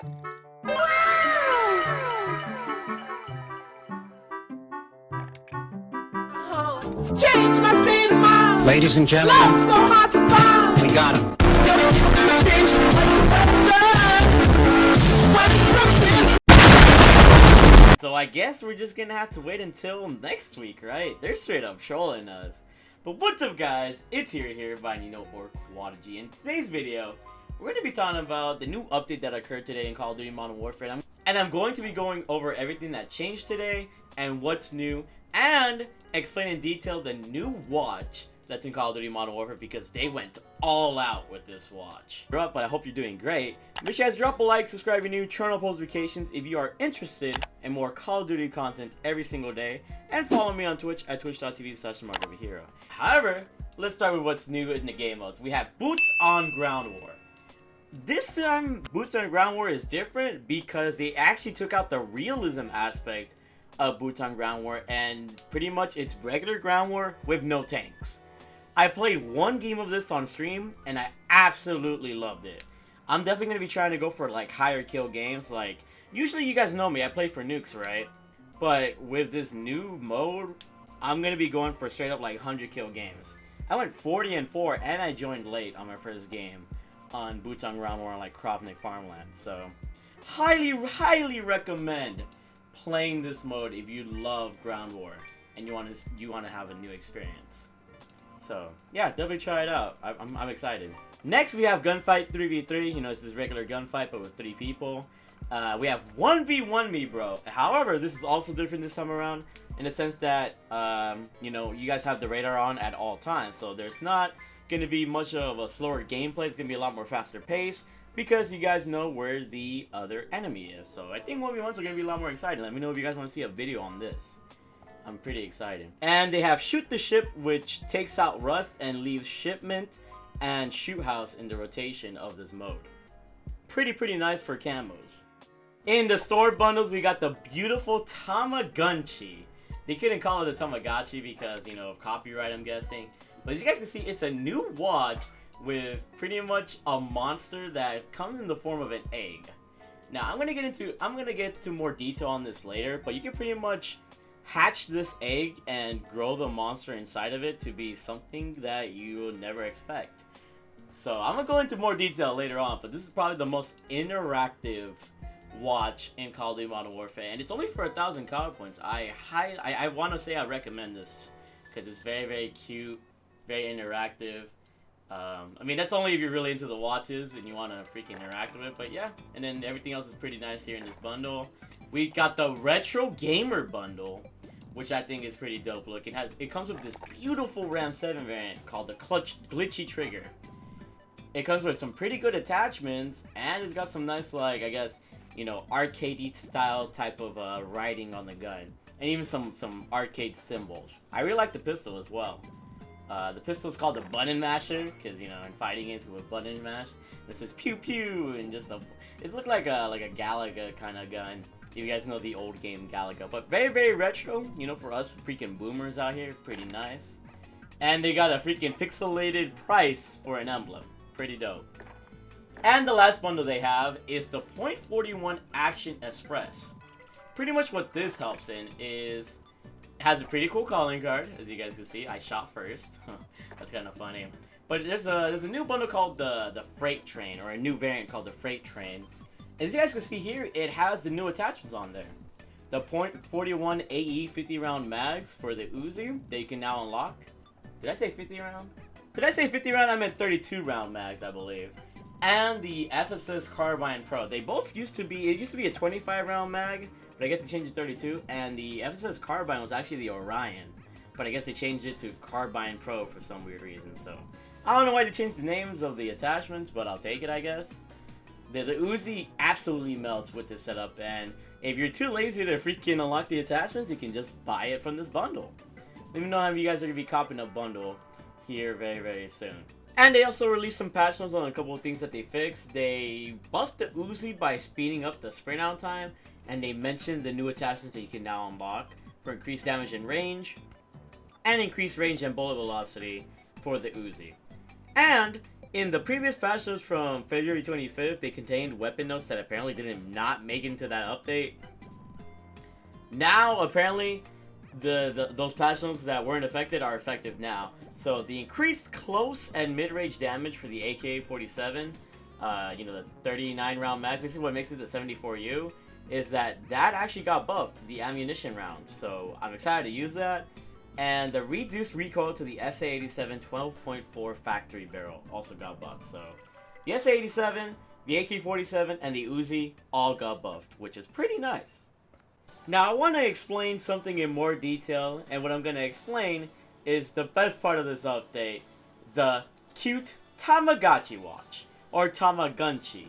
Change my state of mind. Ladies and gentlemen, Love's so hard to find. we got him. So I guess we're just gonna have to wait until next week, right? They're straight up trolling us. But what's up, guys? It's here, Bayanino or Quadigy. In today's video, we're gonna be talking about the new update that occurred today in Call of Duty Modern Warfare. And I'm going to be going over everything that changed today and what's new, and explain in detail the new watch that's in Call of Duty Modern Warfare, because they went all out with this watch. But I hope you're doing great. Make sure you guys drop a like, subscribe if you're new, turn on post notifications if you are interested in more Call of Duty content every single day, and follow me on Twitch at twitch.tv/TheMarkOfAHero. However, let's start with what's new in the game modes. We have Boots on Ground War. This time, Boots on Ground War is different because they actually took out the realism aspect of Boots on Ground War, and pretty much it's regular ground war with no tanks. I played one game of this on stream and I absolutely loved it. I'm definitely going to be trying to go for like higher kill games. Like, usually you guys know me, I play for nukes, right? But with this new mode, I'm going to be going for straight up like 100 kill games. I went 40-4 and I joined late on my first game on Boots on Ground War on like Krovnik Farmland. So highly recommend playing this mode if you love ground war and you want to have a new experience. So yeah, definitely try it out. I'm excited. Next we have gunfight 3v3. You know, it's this regular gunfight but with 3 people. We have 1v1 me, bro. However, this is also different this time around in the sense that you know, you guys have the radar on at all times, so there's not going to be much of a slower gameplay. It's going to be a lot more faster pace, because you guys know where the other enemy is. So I think 1v1s are going to be a lot more exciting. Let me know if you guys want to see a video on this. I'm pretty excited. And they have Shoot the Ship, which takes out Rust and leaves Shipment and Shoot House in the rotation of this mode. Pretty nice for camos. In the store bundles, we got the beautiful Tomogunchi. They couldn't call it the Tomogunchi because, you know, of copyright, I'm guessing. But as you guys can see, it's a new watch with pretty much a monster that comes in the form of an egg. Now I'm gonna get to more detail on this later, but you can pretty much hatch this egg and grow the monster inside of it to be something that you will never expect. So I'm gonna go into more detail later on, but this is probably the most interactive watch in Call of Duty Modern Warfare, and it's only for 1,000 card points. I want to say I recommend this because it's very cute, very interactive. I mean, that's only if you're really into the watches and you want to freaking interact with it, but yeah. And then everything else is pretty nice here in this bundle. We got the Retro Gamer bundle, which I think is pretty dope looking. It comes with this beautiful Ram 7 variant called the Glitchy Trigger. It comes with some pretty good attachments, and it's got some nice, like, I guess, you know, arcade style type of writing on the gun, and even some arcade symbols. I really like the pistol as well. The pistol is called the Button Masher, because, you know, in fighting games with button mash, this is pew pew, and just it looked like a Galaga kind of gun. If you guys know the old game Galaga, but very retro, you know, for us freaking boomers out here, pretty nice. And they got a freaking pixelated price for an emblem, pretty dope. And the last bundle they have is the .41 Action Express. Pretty much what this helps in is has a pretty cool calling card, as you guys can see. I shot first. That's kind of funny. But there's a new bundle called the Freight Train, or a new variant called the Freight Train. As you guys can see here, it has the new attachments on there. The .41 AE 50 round mags for the Uzi that you can now unlock. Did I say 50 round? Did I say 50 round? I meant 32 round mags, I believe. And the FSS Carbine Pro. They both used to be a 25 round mag, but I guess they changed it to 32. And the FSS Carbine was actually the Orion, but I guess they changed it to Carbine Pro for some weird reason. So I don't know why they changed the names of the attachments, but I'll take it, I guess. The Uzi absolutely melts with this setup, and if you're too lazy to freaking unlock the attachments, you can just buy it from this bundle. Let me know how you guys are going to be copping a bundle here very soon. And they also released some patch notes on a couple of things that they fixed. They buffed the Uzi by speeding up the sprint out time, and they mentioned the new attachments that you can now unlock for increased damage and range, and increased range and bullet velocity for the Uzi. And in the previous patch notes from February 25th, they contained weapon notes that apparently did not make it into that update. Now, apparently, those patch notes that weren't affected are effective now. So the increased close and mid-range damage for the AK-47, you know, the 39 round mag, basically what makes it the 74U, is that actually got buffed, the ammunition round. So I'm excited to use that. And the reduced recoil to the SA87 12.4 factory barrel also got buffed. So the SA87, the AK-47, and the Uzi all got buffed, which is pretty nice. Now I want to explain something in more detail, and what I'm going to explain is the best part of this update, the cute Tomogunchi Watch, or Tomogunchi,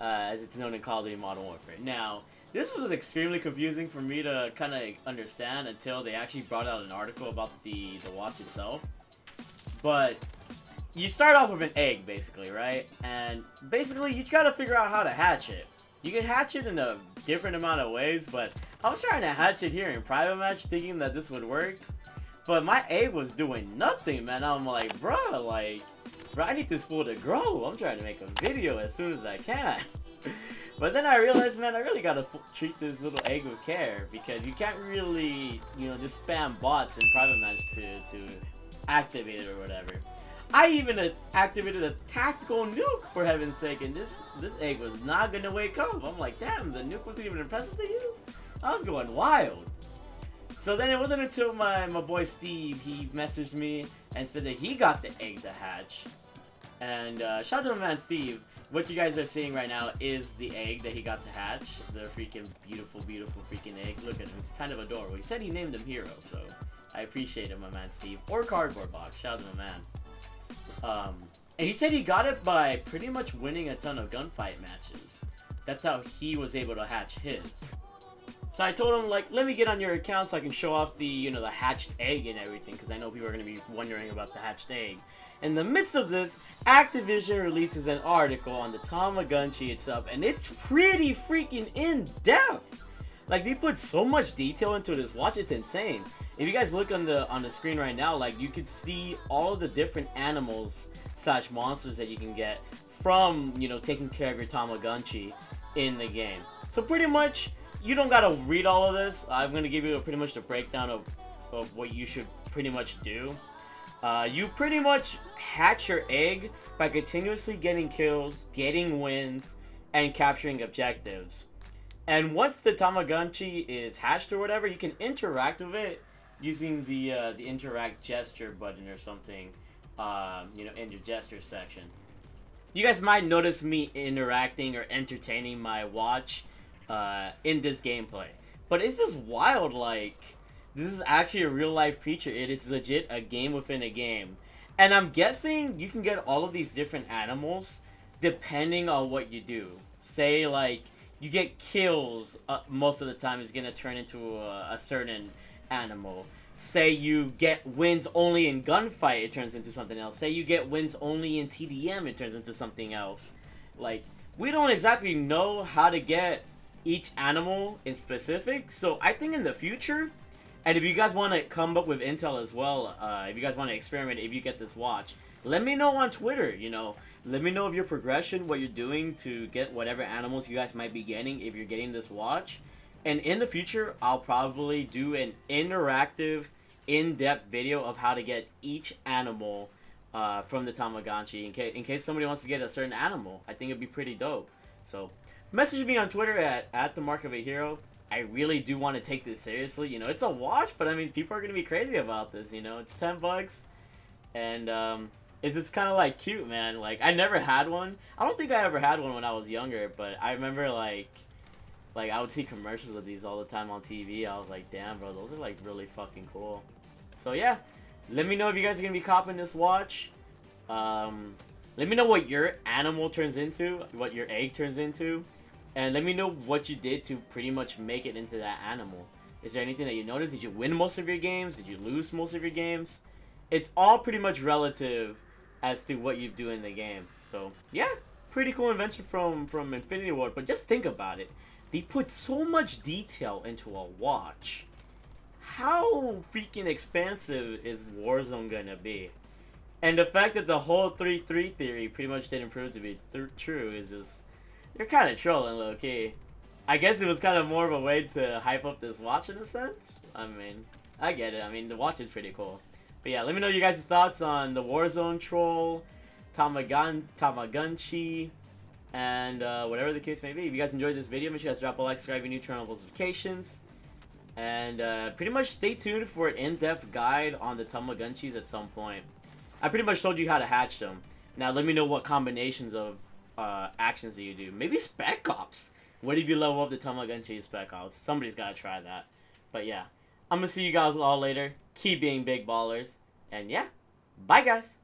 as it's known in Call of Duty Modern Warfare. Now, this was extremely confusing for me to kind of understand until they actually brought out an article about the watch itself. But you start off with an egg, basically, right? And basically, you gotta figure out how to hatch it. You can hatch it in a different amount of ways, but I was trying to hatch it here in private match, thinking that this would work. But my egg was doing nothing, man. I'm like, bro, I need this fool to grow. I'm trying to make a video as soon as I can. But then I realized, man, I really gotta treat this little egg with care, because you can't really, you know, just spam bots in private match to activate it or whatever. I even activated a tactical nuke, for heaven's sake, and this egg was not gonna wake up. I'm like, damn, the nuke wasn't even impressive to you? I was going wild. So then it wasn't until my boy Steve, he messaged me and said that he got the egg to hatch. And shout out to my man Steve. What you guys are seeing right now is the egg that he got to hatch. The freaking beautiful, beautiful freaking egg. Look at him. It's kind of adorable. He said he named him Hero, so I appreciate it, my man Steve. Or Cardboard Box. Shout out to my man. And he said he got it by pretty much winning a ton of gunfight matches. That's how he was able to hatch his. So I told him, like, let me get on your account so I can show off the, you know, the hatched egg and everything, because I know people are going to be wondering about the hatched egg. In the midst of this, Activision releases an article on the Tomogunchi itself, and it's pretty freaking in-depth. Like, they put so much detail into this watch, it's insane. If you guys look on the screen right now, like, you could see all the different animals / monsters that you can get from, you know, taking care of your Tomogunchi in the game. So pretty much, you don't gotta read all of this. I'm gonna give you pretty much the breakdown of what you should pretty much do. You pretty much hatch your egg by continuously getting kills, getting wins, and capturing objectives. And once the Tomogunchi is hatched or whatever, you can interact with it using the interact gesture button or something, you know, in your gesture section. You guys might notice me interacting or entertaining my watch in this gameplay. But it's just wild, like, this is actually a real life creature. It is legit a game within a game. And I'm guessing you can get all of these different animals depending on what you do. Say, like, you get kills most of the time is going to turn into a certain animal. Say you get wins only in gunfight, it turns into something else. Say you get wins only in TDM, it turns into something else. Like, we don't exactly know how to get each animal in specific. So I think in the future, and if you guys want to come up with intel as well, if you guys want to experiment, if you get this watch, let me know on Twitter, you know. Let me know of your progression, what you're doing to get whatever animals you guys might be getting if you're getting this watch. And in the future, I'll probably do an interactive, in-depth video of how to get each animal from the Tomogunchi in case somebody wants to get a certain animal. I think it'd be pretty dope. So message me on Twitter at TheMarkOfAHero. I really do want to take this seriously. You know, it's a watch, but I mean, people are going to be crazy about this, you know. It's $10. And it's just kind of, like, cute, man. Like, I never had one. I don't think I ever had one when I was younger, but I remember, like I would see commercials of these all the time on TV. I was like, damn, bro, those are, like, really fucking cool. So, yeah. Let me know if you guys are going to be copping this watch. Let me know what your animal turns into, what your egg turns into. And let me know what you did to pretty much make it into that animal. Is there anything that you noticed? Did you win most of your games? Did you lose most of your games? It's all pretty much relative as to what you do in the game. So, yeah, pretty cool invention from Infinity Ward. But just think about it. They put so much detail into a watch. How freaking expansive is Warzone gonna be? And the fact that the whole 3-3 theory pretty much didn't prove to be true is just... They're kind of trolling, low-key. I guess it was kind of more of a way to hype up this watch in a sense. I mean, I get it. I mean, the watch is pretty cool. But yeah, let me know you guys' thoughts on the Warzone troll, Tomogunchi, and whatever the case may be. If you guys enjoyed this video, make sure you guys drop a like, subscribe, and turn on notifications. And pretty much stay tuned for an in-depth guide on the Tomogunchis at some point. I pretty much told you how to hatch them. Now let me know what combinations of actions that you do. Maybe Spec Ops. What if you level up the Tomogunchi Spec Ops? Somebody's got to try that. But yeah, I'm going to see you guys all later. Keep being big ballers. And yeah, bye guys.